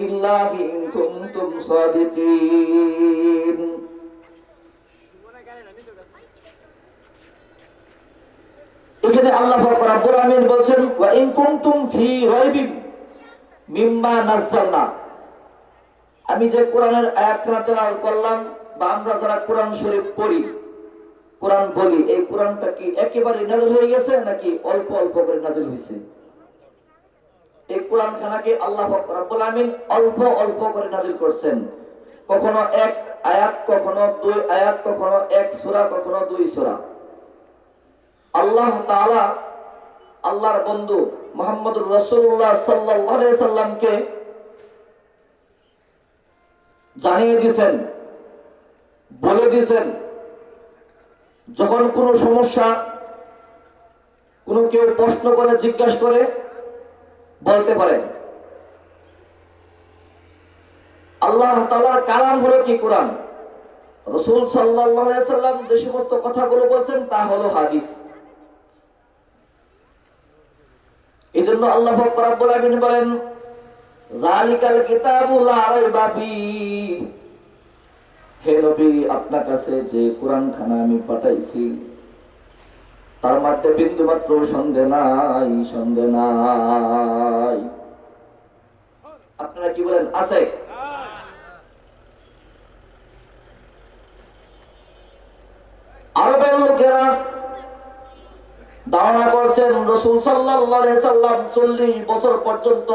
বিল্লাহি ইন কুনতুম সাদিকিন। এখানে আল্লাহ পাক রব্বুল আমিন বলছেন ওয়া ইন কুনতুম ফি রাইবিন মিম্মা নাযালনা। আমি যে কোরআনের আয়াতখানা তেলাওয়াত করলাম বা আমরা যারা কোরআন শরীফ পড়ি, কোরআন বলি, এই কোরআনটা কি একেবারে নাযিল হয়ে গেছে নাকি অল্প অল্প করে নাযিল হয়েছে? এই কোরআন খানাকে আল্লাহ পাক রব্বুল আমিন অল্প অল্প করে নাযিল করছেন। কখনো এক আয়াত, কখনো দুই আয়াত, কখনো এক সূরা, কখনো দুই সূরা। আল্লাহ তাআলা আল্লাহর বন্ধু মুহাম্মদুর রাসূলুল্লাহ সাল্লাল্লাহু আলাইহি সাল্লামকে জানিয়ে দিয়েছেন, বলে দিয়েছেন, যখন কোনো সমস্যা কোনো কেউ প্রশ্ন করে জিজ্ঞাসা করে বলতে পারে। আল্লাহ তাআলার কালাম হলো কি? কোরআন। রাসূল সাল্লাল্লাহু আলাইহি সাল্লাম যে সমস্ত কথাগুলো বলছেন তা হলো হাদিস। এজন্য আল্লাহ পাক রব্বুল আমিন বলেন যালিকাল কিতাবু লা রাইবা ফীহি। হে নবী, আপনার কাছে যে কোরআন খানা আমি পাঠাইছি তার মধ্যে বিন্দুমাত্র সন্দেহ নাই, সন্দেহ নাই। আপনারা কি বলেন, আছে? আরবের লোকেরা ধারণা করছেন রাসূল সাল্লাল্লাহু আলাইহি সাল্লাম 40 বছর পর্যন্ত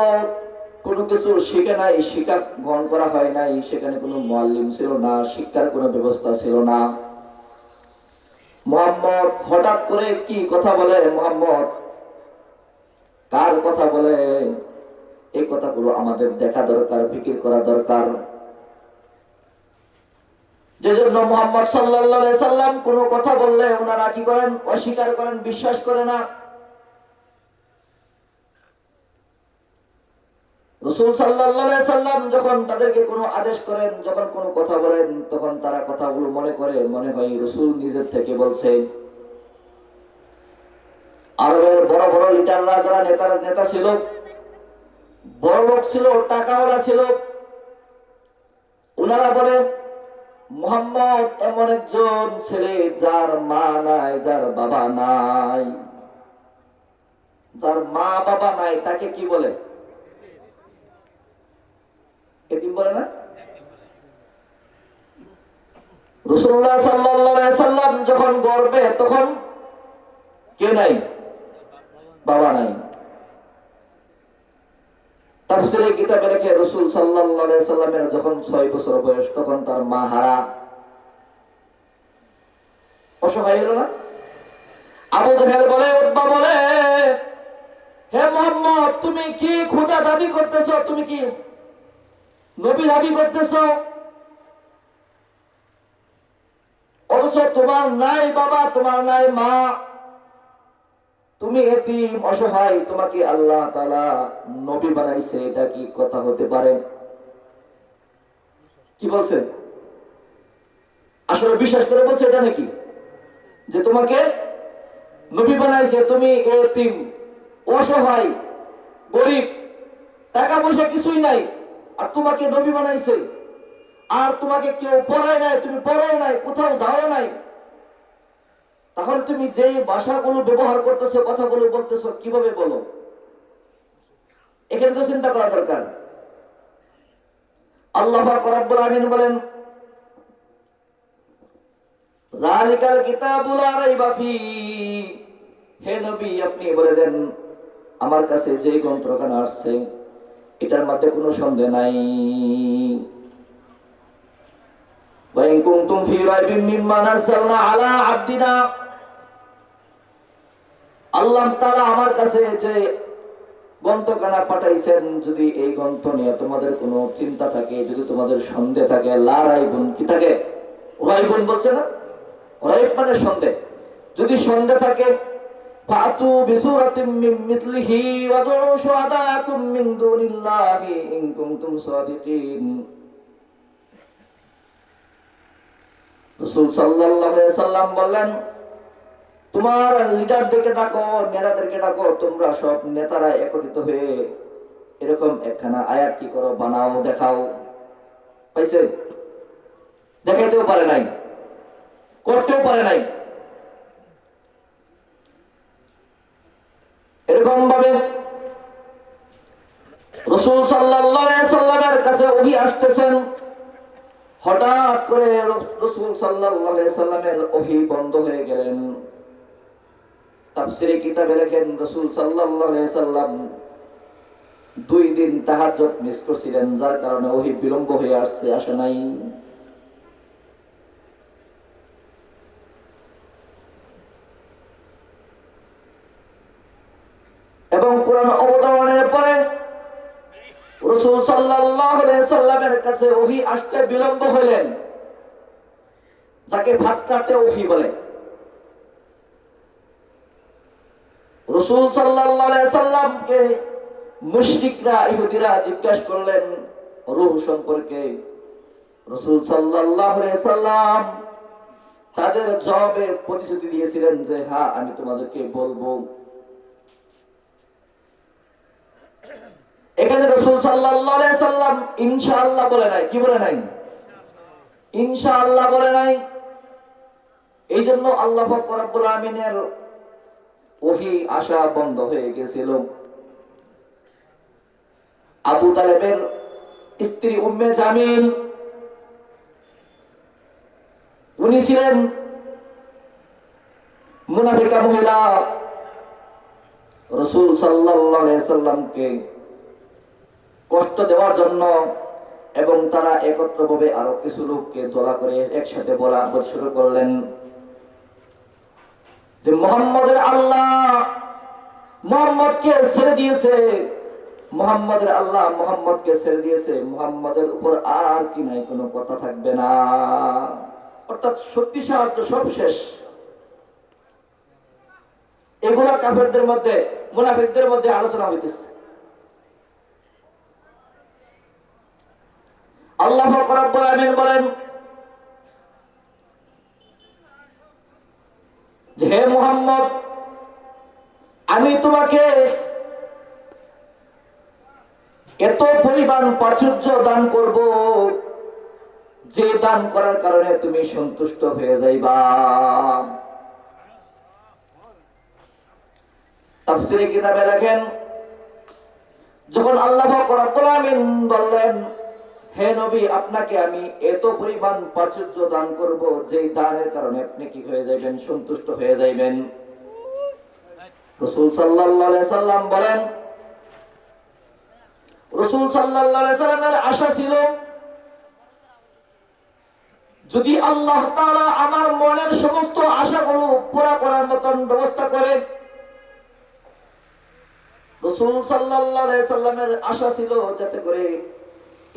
কোনো কিছু শিখে নাই, শিক্ষা গ্রহণ করা হয় নাই, সেখানে কোনো মুআল্লিম ছিল না, শিক্ষার কোনো ব্যবস্থা ছিল না। মুহাম্মদ হঠাৎ করে কি কথা বলে, মুহাম্মদ কার কথা বলে, এই কথাগুলো আমাদের দেখা দরকার, ফিকির করা দরকার। যেজন্য মুহাম্মদ সাল্লাল্লাহু আলাইহি সাল্লাম কোনো কথা বললে ওনারা কি করেন? অস্বীকার করেন, বিশ্বাস করে না। রাসূল সাল্লাল্লাহু আলাইহি সাল্লাম যখন তাদেরকে কোনো আদেশ করেন, যখন কোনো কথা বলেন, তখন তারা কথাগুলো মনে করে, মনে হয় রাসূল নিজের থেকে বলছে। আরবের বড় বড় লিডাররা, যারা নেতা ছিল, বড় লোক ছিল, টাকাওয়ালা ছিল, ওনারা বলে মুহাম্মদ এমন একজন ছেলে যার মা নাই, যার বাবা নাই। যার মা বাবা নাই তাকে কি বলে? এতিম বলে না? রাসূলুল্লাহ সাল্লাল্লাহু আলাইহি সাল্লাম যখন গর্ভে, তখন কে নাই? বাবা নাই। তাফসীরে কিতাবে লেখে রাসূল সাল্লাল্লাহু আলাইহি সাল্লামের যখন 6 বছর বয়স, তখন তার মা হারা, অসহায় হলো না? আবু জাহেল বলে, উতবা বলে, হে মুহাম্মদ, তুমি কি খোদা দাবি করতেছো? তুমি কি নবী দাবি করতেছো? অথচ তোমার নাই বাবা, তোমার নাই মা, তুমি এতিম, অসহায়, তোমাকে আল্লাহ তাআলা নবী বানাইছে, এটা কি কথা হতে পারে? কি বলছে? আসলে বিশ্বাস করে বলছে এটা নাকি, যে তোমাকে নবী বানাইছে, তুমি এতিম, অসহায়, গরিব, টাকা পয়সা কিছুই নাই, আর তোমাকে নবী বানাইছে, আর তোমাকে কেউ পড়ায় নাই, তুমি পড়াও নাই, কোথাও যাও নাই, তাহলে তুমি যে ভাষাগুলো ব্যবহার করতেছো, কথাগুলো বলতেছো, কিভাবে বলো? এখানে তো চিন্তা করা দরকার। আল্লাহ পাক রব্বুল আমিন বলেন যালিকাল কিতাবু লা রাইবা ফীহি। হে নবী, আপনি বলে দেন আমার কাছে যে গ্রন্থখানা আসছে এটার মধ্যে কোনো সন্দেহ নাই। ওয়া ইন কুনতুম ফী রাইবিন মিম্মা নাযালনা আলা আবদিনা। আল্লাহ তাআলা আমার কাছে যে গ্রন্থখানা পাঠাইছেন, যদি এই গ্রন্থ নিয়ে তোমাদের কোনো চিন্তা থাকে, যদি তোমাদের সন্দেহ থাকে, লা রাইবুন, কি থাকে? রাইবুন বলছে না? রাইব মানে সন্দেহ। যদি সন্দেহ থাকে, ফাতু বিসূরাতিন মিন মিথলিহি ওয়াদউ শুহাদাকুম মিন দুনিল্লাহি ইন কুনতুম সাদিকিন। রাসূল সাল্লাল্লাহু আলাইহি সাল্লাম বললেন, তোমার লিডারদেরকে ডাকো, নেতাদেরকে ডাকো, তোমরা সব নেতারা একত্রিত হয়ে এরকম একখানা আয়াত কি করো, বানাও, দেখাও। পাইছে? দেখাইতেও পারে নাই, করতেও পারে নাই। এরকম ভাবে রাসূল সাল্লাল্লাহু আলাইহি সাল্লামের কাছে ওহী আসতেছেন, হঠাৎ করে রাসূল সাল্লাল্লাহু আলাইহি সাল্লামের ওহী বন্ধ হয়ে গেলেন। তাফসীরে কিতাবে লেখেন রাসূল সাল্লাল্লাহু আলাইহি সাল্লাম 2 দিন তাহাজ্জুদ মিস করছিলেন, যার কারণে ওহী বিলম্ব হয়ে আসে নাই। এবং কোরআন অবতরণের পরে রাসূল সাল্লাল্লাহু আলাইহি সাল্লামের কাছে ওহী আসতে বিলম্ব হলেন, যাকে ফাতরাতে ওহী বলে। রাসূল সাল্লাল্লাহু আলাইহি সাল্লামকে মুশরিকরা, ইহুদিরা জিজ্ঞাসা করলেন রূহ সম্পর্কে। রাসূল সাল্লাল্লাহু আলাইহি সাল্লাম তাদের জবাবে প্রতিশ্রুতি দিয়েছিলেন যে হ্যাঁ, আমি তোমাদেরকে বলবো। এখানে রাসূল সাল্লাল্লাহু আলাইহি সাল্লাম ইনশাআল্লাহ বলে নাই। কি বলে নাই? ইনশাআল্লাহ বলে নাই। এই জন্য আল্লাহ পাক রব্বুল আমিনের ওহী আসা বন্ধ হয়ে গেছিল। আবু তালেবের স্ত্রী উম্মে জামিল, উনি ছিলেন মুনাফিকা মহিলা। রাসূল সাল্লাল্লাহু আলাইহি সাল্লামকে কষ্ট দেওয়ার জন্য এবং তারা একত্রভাবে আরো কিছু লোককে দোলা করে একসাথে বলা শুরু করলেন যে মুহাম্মদের আল্লাহ মুহাম্মদকে ছেড়ে দিয়েছে, মুহাম্মদের আল্লাহ মুহাম্মদকে ছেড়ে দিয়েছে, মুহাম্মদের উপর আর কি নাই, কোনো কথা থাকবে না। অর্থাৎ শক্তি সাহায্য সব শেষ। এগুলা কাফেরদের মধ্যে, মুনাফিকদের মধ্যে আলোচনা হইতেছে। আল্লাহ পাক রব্বুল আমিন বলেন যে হে মুহাম্মদ, আমি তোমাকে এত পরিমাণ প্রাচুর্য দান করব, যে দান করার কারণে তুমি সন্তুষ্ট হয়ে যাইবা। তাফসীরে কিতাবে লেখেন যখন আল্লাহ পাক রব্বুল আমিন বললেন হে নবী, আপনাকে আমি এত পরিমাণ প্রাচুর্য দান করব, যে দানের কারণে আপনি কি হয়ে যাবেন, সন্তুষ্ট হয়ে যাবেন। রাসূল সাল্লাল্লাহু আলাইহি সাল্লাম বলেন, রাসূল সাল্লাল্লাহু আলাইহি সাল্লামের আশা ছিল যদি আল্লাহ তাআলা আমার মনের সমস্ত আশাগুলো পুরা করার মতন ব্যবস্থা করে। রাসূল সাল্লাল্লাহু আলাইহি সাল্লামের আশা ছিল যাতে করে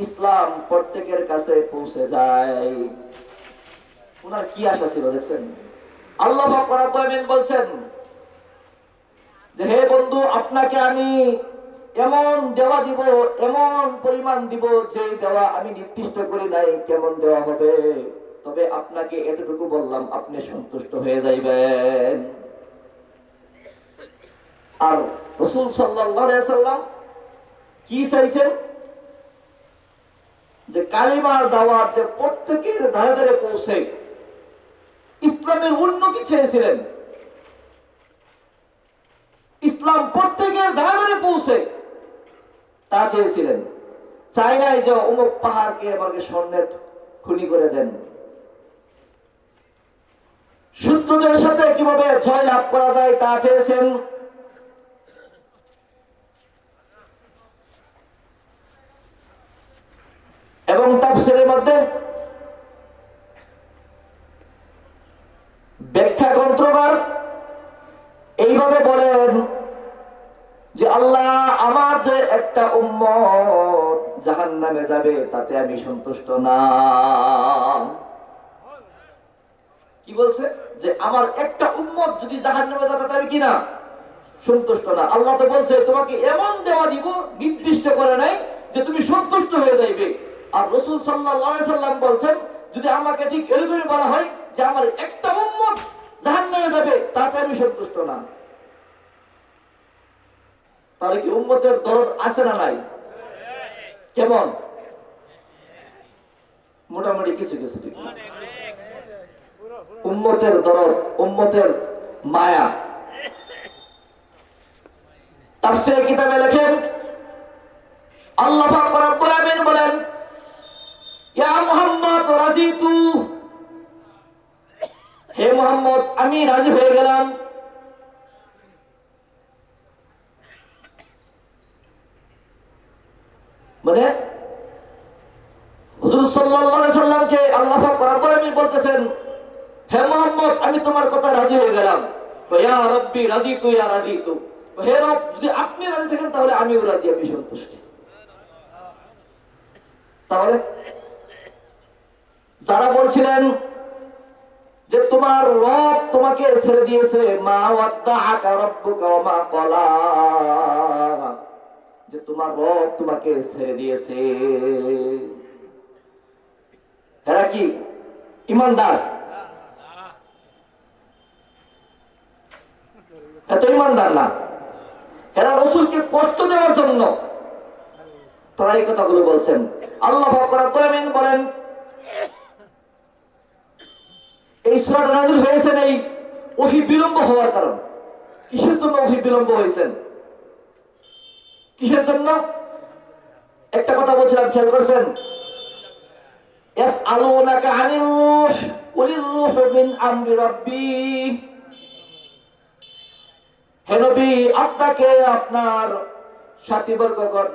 ইসলাম প্রত্যেকের কাছে পৌঁছে যায়। ওনার কি আশা ছিল দেখছেন? আল্লাহ পাক রব্বুল আমিন বলছেন যে হে বন্ধু, আপনাকে আমি এমন দেওয়া দিব, এমন পরিমাণ দিব, যে দেওয়া আমি নির্দিষ্ট করি নাই কেমন দেওয়া হবে, তবে আপনাকে এতটুকু বললাম, আপনি সন্তুষ্ট হয়ে যাইবেন। আর রাসূল সাল্লাল্লাহু আলাইহি সাল্লাম কি চাইছেন? যে কালিমার দাওয়াত যে প্রত্যেকের ধারে ধারে পৌঁছে, ইসলামের উন্নতি চেয়েছিলেন। ইসলাম প্রত্যেকের ধারে ধারে পৌঁছে তা চেয়েছিলেন। চাই নাই যে অমুক পাহাড়কে আমাকে স্বর্ণের খুনি করে দেন। শত্রুদের সাথে কিভাবে জয় লাভ করা যায় তা চেয়েছেন। এবং তাফসীরের মধ্যে ব্যাখ্যা গ্রন্থকার এইভাবে বলেন যে আল্লাহ, আমার যে একটা উম্মত জাহান্নামে যাবে তাতে আমি সন্তুষ্ট না। কি বলছে? যে আমার একটা উম্মত যদি জাহান্নামে যায় তাতে আমি কি না, সন্তুষ্ট না। আল্লাহ তো বলছে তোমাকে এমন দেওয়া দিব, নির্দিষ্ট করে নাই যে তুমি সন্তুষ্ট হয়ে যাইবে। আর রাসূল সাল্লাল্লাহু আলাইহি সাল্লাম বলছেন যদি আমাকে ঠিক এরকমই বলা হয় যে আমার একটা উম্মত জাহান্নামে যাবে তাতে আমি সন্তুষ্ট না। তাহলে কি উম্মতের দরদ আছে না নাই? কেমন? মোটামুটি কিছু কিছু ঠিক না। উম্মতের দরদ, উম্মতের মায়া। তাফসীরের কিতাবে লেখেন আল্লাহ পাক রব্বুল আমিন বলেন, ইয়া মুহাম্মদ রাজিতু, হে মুহাম্মদ আমি রাজি হয়ে গেলাম। মানে হুজুর সাল্লাল্লাহু আলাইহি সাল্লামকে আল্লাহ পাক রব্বুল আমিন বলতেছেন, হে মুহাম্মদ আমি তোমার কথা রাজি হয়ে গেলাম। ইয়া রাব্বি রাজিতু ইয়া রাজিতু, হে রব যদি আপনি রাজি থাকেন তাহলে আমিও রাজি, আমি সন্তুষ্ট। তাহলে যারা বলছিলেন যে তোমার রব তোমাকে ছেড়ে দিয়েছে, মা ওয়াদ্দাআকা রাব্বুকা ওয়া মা ক্বালা, যে তোমার রব তোমাকে ছেড়ে দিয়েছে, এরা কি ঈমানদার? এত ঈমানদার না। এরা রাসূলকে কষ্ট দেওয়ার জন্য তারা এই কথাগুলো বলছেন। আল্লাহ পাক রব্বুল আমিন বলেন, এই সূরাটা নাযিল হয়েছে এই ওহী বিলম্ব হওয়ার কারণ। কিসের জন্য ওহী বিলম্ব হয়েছে? কিসের জন্য? একটা কথা বলছিলাম, খেয়াল করছেন? ইয়াসআলুনাকা আনির রূহ কুলির রূহু মিন আমরি রাব্বি, হে নবী আপনাকে আপনার সাথীবর্গগণ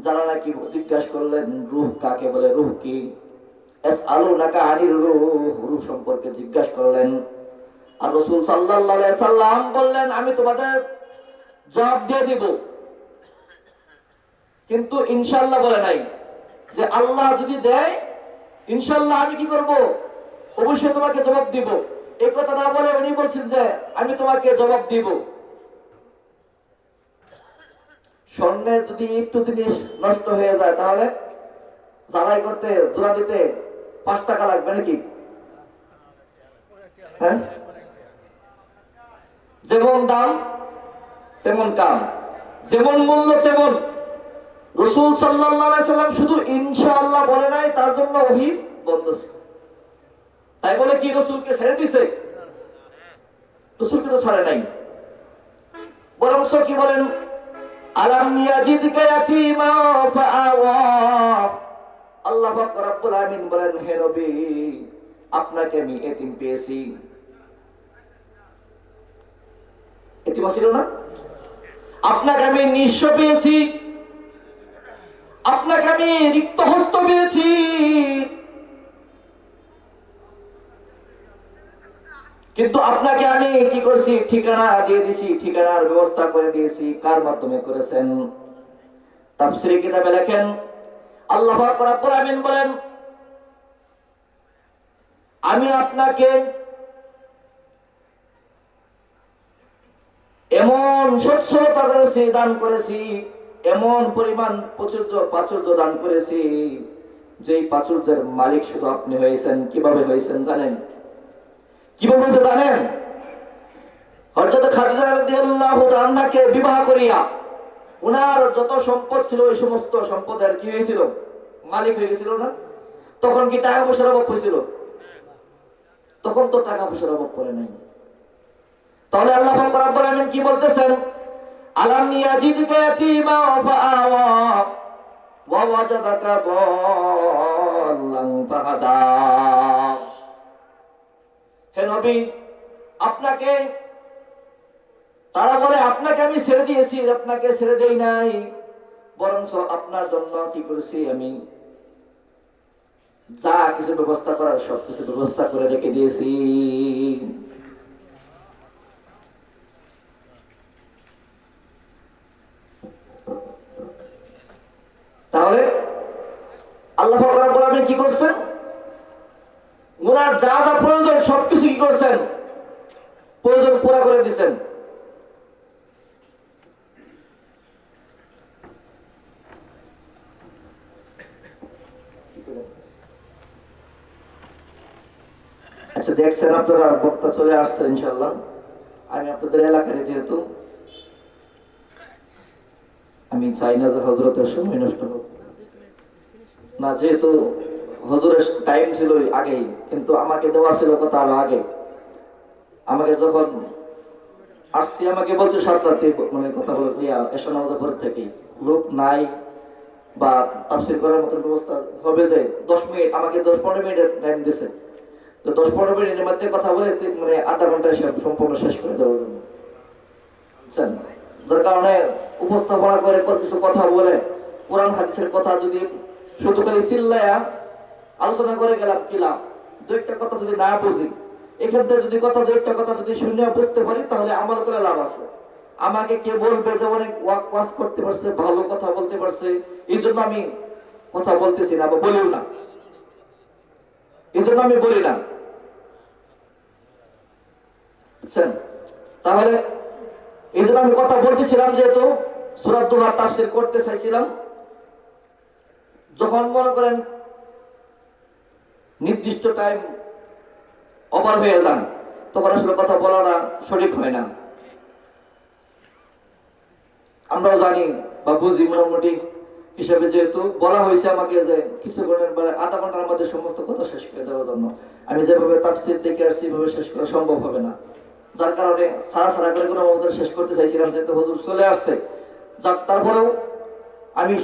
যারা নাকি জিজ্ঞাসা করলেন রূহ কাকে বলে, রূহ কি? ইয়াসআলুনাকা আনির রূহ, রূহ সম্পর্কে জিজ্ঞাসা করলেন। আর রাসূল সাল্লাল্লাহু আলাইহি সাল্লাম বললেন আমি তোমাদের জবাব দিয়ে দিব, কিন্তু ইনশাআল্লাহ বলে নাই যে আল্লাহ যদি দেয় ইনশাআল্লাহ আমি কি করব, অবশ্যই তোমাকে জবাব দিব। এই কথা না বলে উনি বলছেন যে আমি তোমাকে জবাব দিব। স্বর্ণের যদি একটু জিনিস নষ্ট হয়ে যায় তাহলে জ্বালাই করতে জোড়া দিতে 5 টাকা লাগবে নাকি? হ্যাঁ, যেমন দাম তেমন কাম, যেমন মূল্য তেমন। রাসূল সাল্লাল্লাহু আলাইহি সাল্লাম শুধু ইনশাআল্লাহ বলে নাই, তার জন্য ওহী বন্ধ ছিল। তাই বলে কি রাসূলকে ছেড়ে দিয়েছে? রাসূলকে তো ছাড়ে নাই। বরং কি বলেন, আলাম ইয়াজিদকা ইয়াতীমা ফাআওয়া, আল্লাহ পাক রব্বুল আমিন বলেন হে নবী আপনাকে আমি এতিম পেয়েছি। এতিম ছিল না? আপনাকে আমি নিঃস্ব পেয়েছি, আপনাকে আমি রিক্ত হস্ত পেয়েছি। কিন্তু আপনাকে আমি কি করছি? ঠিকানা দিয়ে দিছি, ঠিকানার ব্যবস্থা করে দিয়েছি। কার মাধ্যমে করেছেন? তাফসীরের কিতাবে লেখেন আল্লাহ পাক রব্বুল আমিন বলেন আমি আপনাকে এমন সচ্ছলতা করেছি, দান করেছি, এমন পরিমাণ প্রাচুর্য দান করেছি, যেই প্রাচুর্যের মালিক শুধু আপনি হয়েছেন। কিভাবে হয়েছেন জানেন? কিভাবে হয়েছে জানেন? হযরত খাদিজা রাদিয়াল্লাহু তাআলাকে বিবাহ করিয়া উনার যত সম্পদ ছিল ওই সমস্ত সম্পদের কি হয়েছিল? মালিক হয়ে গেছিল না? তখন কি টাকা পয়সার অভাব হয়েছিল? তখন তো টাকা পয়সার অভাব পড়ে নাই। তাহলে আল্লাহ পাক রব্বুল আমিন কি বলতেছেন? আলাম ইয়াজিদকা ইয়াতীমা ফাআওয়া ওয়া ওয়াজাদাকা দাল্লান ফাহাদা, হে নবী আপনাকে, তারা বলে আপনাকে আমি ছেড়ে দিয়েছি, আপনাকে ছেড়ে দেই নাই, বরং আপনার জন্য কি করেছি আমি যা কিছু ব্যবস্থা করার সব কিছু ব্যবস্থা করে রেখে দিয়েছি। তাহলে আল্লাহ পাক রব্বুল আমিন কি করছেন? ওনার যা যা প্রয়োজন সবকিছু কি করছেন? প্রয়োজন পুরা করে দিচ্ছেন। আচ্ছা দেখছেন আপনারা, বক্তা চলে আসছে ইনশাল্লাহ। আমি আপনাদের এলাকায় যেহেতু চাই না যে হজরতের সময় নষ্ট হোক না, যেহেতু হজরের টাইম ছিল আগেই, কিন্তু আমাকে দেওয়া ছিল কথা আরো আগে। আমাকে যখন আসছি আমাকে বলছে 7 রাতে মানে কথা বলে এসা নামাজের পর থেকেই লোক নাই বা তাফসীর করার মতো ব্যবস্থা হবে, যে 10 মিনিট আমাকে 10-15 মিনিটের টাইম দিছে, তো 10-15 মিনিটের মধ্যে কথা বলে মানে আধা ঘন্টায় সম্পূর্ণ শেষ করে দেওয়ার জন্য, বুঝছেন? যার কারণে উপস্থাপনা করে কিছু কথা বলে কোরআন হাদিসের কথা যদি শুধু খালি চিল্লায়া আলোচনা করে গেলাম কি লাভ? দু একটা কথা যদি না বুঝি, এখান থেকে যদি কথা দু একটা কথা যদি শুনে বুঝতে পারি, তাহলে আমল করে লাভ আছে। আমাকে কে বলবে যে অনেক ওয়াজ করতে পারছে, ভালো কথা বলতে পারছে, এই জন্য আমি কথা বলতেছি না বা বলিও না, এই জন্য আমি বলি না, বুঝছেন? তাহলে এই জন্য আমি কথা বলতেছিলাম, যেহেতু সূরা দুহা তাফসীর করতে চাইছিলাম। যখন মনে করেন নির্দিষ্ট টাইম ওভার হয়ে যান, তখন আসলে কথা বলাটা সঠিক হয় না। আমরাও জানি বা বুঝি মোটামুটি হিসাবে, যেহেতু বলা হয়েছে আমাকে যে কিছুক্ষণের আধা ঘন্টার মধ্যে সমস্ত কথা শেষ করে দেওয়ার জন্য, আমি যেভাবে তাফসীর দেখে আসছি সেভাবে শেষ করা সম্ভব হবে না। যার কারণে সারা সারা করে কোনো মতো শেষ করতে চাইছিলাম, যেহেতু হুজুর চলে আসছে। যাক, তারপরেও আমি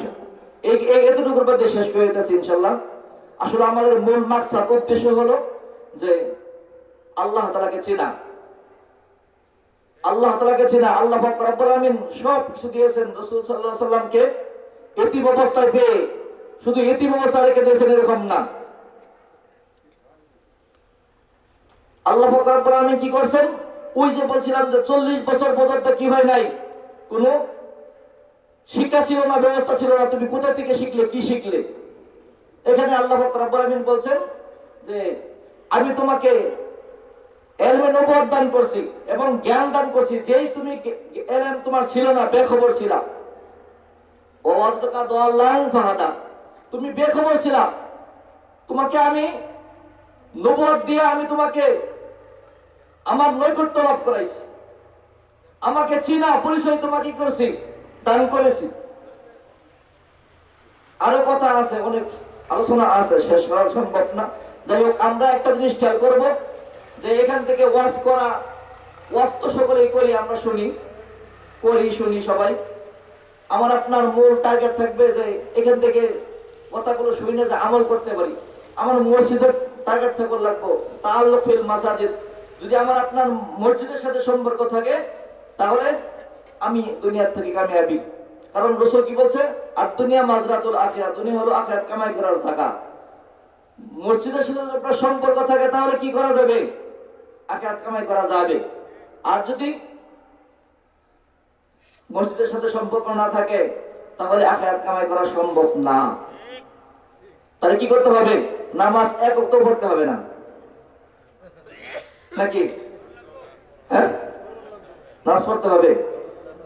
এতটুকুর মধ্যে শেষ করে দিতেছি ইনশাল্লাহ। আসলে আমাদের মূল মাকসাদ উদ্দেশ্য হলো যে আল্লাহ তাআলাকে চেনা, আল্লাহ তাআলাকে চেনা। আল্লাহ পাক রব্বুল আলামিন সব কিছু দিয়েছেন, রাসূল সাল্লাল্লাহু আলাইহি সাল্লামকে এতিম অবস্থায় পেয়ে শুধু এতিম অবস্থায় রেখে দিয়েছেন এরকম না। আল্লাহ পাক রব্বুল আলামিন কি করছেন? ওই যে বলছিলাম যে 40 বছর পর্যন্ত কি হয় নাই, কোনো শিক্ষা ছিল না, ব্যবস্থা ছিল না, তুমি কোথা থেকে শিখলে, কি শিখলে? এখানে আল্লাহ পাক রব্বুল আলামিন বলছেন যে আমি তোমাকে ইলমে নবুয়ত দান করছি এবং জ্ঞান দান করছি, যেই তুমি ইলম তোমার ছিল না, বেখবর ছিলা। ও ওয়াজদাকা দাল্লান ফাহাদা, তুমি বেখবর ছিলা, তোমাকে আমি নবুয়ত দিয়ে আমি তোমাকে আমার নৈকট্য লাভ করাইছি, আমাকে চিনা পরিচয় তোমাকে করছি, দান করেছি। আরো কথা আছে, অনেক আলোচনা আছে, শেষ করা সম্ভব না। যাই হোক, আমরা একটা জিনিস খেয়াল করব যে এখান থেকে ওয়াজ করা, ওয়াজ তো সকলেই করি, আমরা শুনি সবাই। আমার আপনার মূল টার্গেট থাকবে যে এখান থেকে কথাগুলো শুনে যে আমল করতে পারি। আমার মসজিদের টার্গেট থাকলে লাগবো তাআল্লুক ফিল মাসাজিদ। যদি আমার আপনার মসজিদের সাথে সম্পর্ক থাকে, তাহলে আমি দুনিয়ার থেকে কামিয়াবি। কারণ রাসূল কি বলছে? আর দুনিয়া মাজরাতুল আখিরাত, দুনিয়া হলো আখিরাত কামাই করার জায়গা। মসজিদের সাথে যদি আপনার সম্পর্ক থাকে, তাহলে কি করা যাবে? আখিরাত কামাই করা যাবে। আর যদি মসজিদের সাথে সম্পর্ক না থাকে, তাহলে আখিরাত কামাই করা সম্ভব না। তাহলে কি করতে হবে? নামাজ এক ওয়াক্ত পড়তে হবে না, নাকি? হ্যাঁ, নামাজ পড়তে হবে।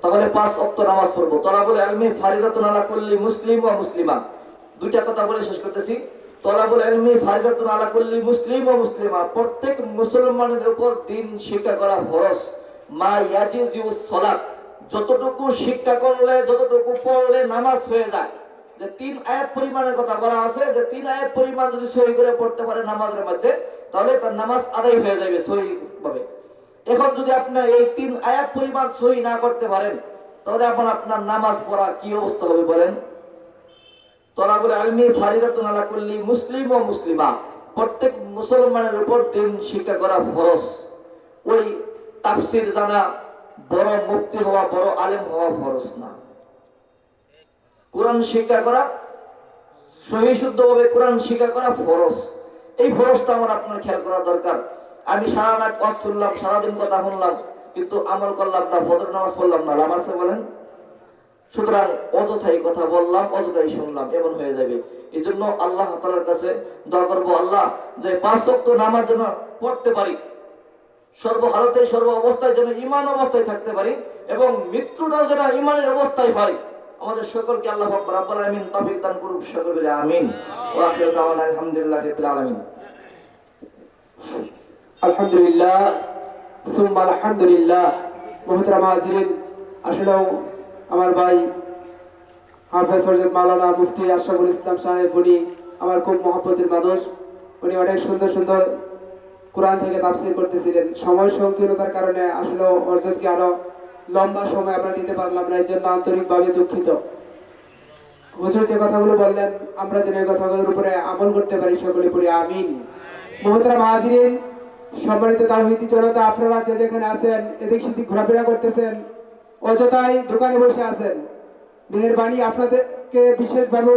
তাহলে 5 ওয়াক্ত নামাজ পড়বো। তলাবুল ইলমি ফারিদাতুন আলা কুল্লি মুসলিম ওয়া মুসলিমা। দুইটা কথা বলে শেষ করতেছি। তলাবুল ইলমি ফারিদাতুন আলা কুল্লি মুসলিম ওয়া মুসলিমা, প্রত্যেক মুসলমানের উপর দ্বীন শিক্ষা করা ফরজ। মা ইয়াজিজুস সালাত, যতটুকু শিক্ষা করলে, যতটুকু পড়লে নামাজ হয়ে যায়। যে 3 আয়াত পরিমাণের কথা বলা আছে, যে 3 আয়াত পরিমাণ যদি সহি করে পড়তে পারে নামাজের মধ্যে, তাহলে তার নামাজ আদায় হয়ে যাবে সহি ভাবে। এখন যদি আপনি এই 3 আয়াত পরিমাণ সহি না করতে পারেন, তাহলে আপনার নামাজ পড়া কি অবস্থা হবে বলেন? তলাবুল ইলমি ফারিদাতুন আলা কুল্লি মুসলিম ওয়া মুসলিমা, প্রত্যেক মুসলমানের উপর দ্বীন শিক্ষা করা ফরজ। ওই তাফসীর জানা, বড় মুফতি হওয়া, বড় আলেম হওয়া ফরজ না। কোরআন শিক্ষা করা, সহি শুদ্ধভাবে কোরআন শিক্ষা করা ফরজ। এই ফরজটা আমার আপনার খেয়াল করা দরকার। আমি সারা রাত ওয়াজ শুনলাম, সারাদিন কথা শুনলাম, কিন্তু আমল করলাম না, ফজর নামাজ পড়লাম না, লাভ আছে বলেন? সুতরাং অযথাই কথা বললাম, অযথাই শুনলাম, এমন হয়ে যাবে। এই জন্য আল্লাহ তাআলার কাছে দোয়া করবো, আল্লাহ যে 5 ওয়াক্ত নামাজ যেন পড়তে পারি, সর্বহালতে সর্ব অবস্থায় যেন ঈমান অবস্থায় থাকতে পারি, এবং মৃত্যুটাও যেন ঈমানের অবস্থায় হয়। আমাদের সকলকে আল্লাহ পাক রব্বুল আলামিন তৌফিক দান করুক, সকলে বলে আমিন। ওয়া আখিরু দাওয়ানা আলহামদুলিল্লাহি রাব্বিল আলামিন। আলহামদুলিল্লাহ, সুম্মা আলহামদুলিল্লাহ। মুহতারাম হাজিরিন, আসলেও আমার ভাই হাফেজ হযরত মাওলানা মুফতি আশরাফুল ইসলাম সাহেব, উনি আমার খুব মহব্বতের মানুষ। উনি অনেক সুন্দর সুন্দর কোরআন থেকে তাফসীর করতেছিলেন। সময় সংকীর্ণতার কারণে আসলে হযরতকে আরো লম্বা সময় আমরা দিতে পারলাম না, এর জন্য আন্তরিকভাবে দুঃখিত। হুজুর যে কথাগুলো বললেন আমরা যেন এই কথাগুলোর উপরে আমল করতে পারি, সকলে পড়ি আমিন। মুহতারাম হাজিরিন, সম্মানিত তাওহীদি জনতা, আপনারা যে যেখানে আছেন এদিক সেদিক ঘোরাফেরা করতেছেন, অযথাই দোকানে বসে আছেন, মেহেরবানি আপনাদেরকে বিশেষভাবে